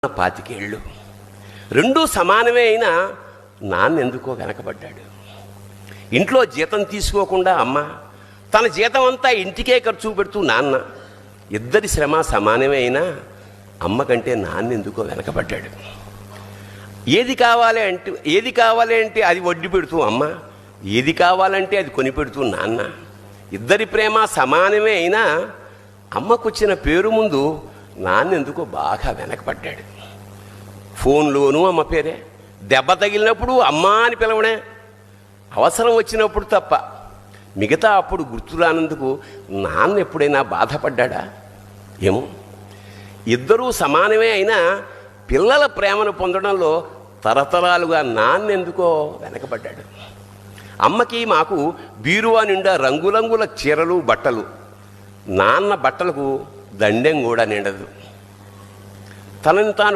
25 ఏళ్ళు రెండూ సమానమే అయినా నాన్నెందుకో వెనకబడ్డాడు. ఇంట్లో జీతం తీసుకోకుండా అమ్మ, తన జీతం అంతా ఇంటికే ఖర్చు పెడుతూ నాన్న, ఇద్దరి శ్రమ సమానమే అయినా అమ్మ కంటే నాన్నెందుకో వెనకబడ్డాడు. ఏది కావాలి అంటే అది వడ్డీ పెడుతూ అమ్మ, ఏది కావాలంటే అది కొనిపెడుతూ నాన్న, ఇద్దరి ప్రేమ సమానమే అయినా అమ్మకొచ్చిన పేరు ముందు నాన్నెందుకో బాగా వెనకబడ్డాడు. ఫోన్లోనూ అమ్మ పేరే, దెబ్బ తగిలినప్పుడు అమ్మ అని పిలవడే, అవసరం వచ్చినప్పుడు తప్ప మిగతా అప్పుడు గుర్తురానందుకు నాన్న ఎప్పుడైనా బాధపడ్డా ఏమో. ఇద్దరూ సమానమే అయినా పిల్లల ప్రేమను పొందడంలో తరతరాలుగా నాన్నెందుకో వెనకబడ్డాడు. అమ్మకి మాకు బీరువా నిండా రంగురంగుల చీరలు బట్టలు, నాన్న బట్టలకు దండెం కూడా నిండదు. తనని తాను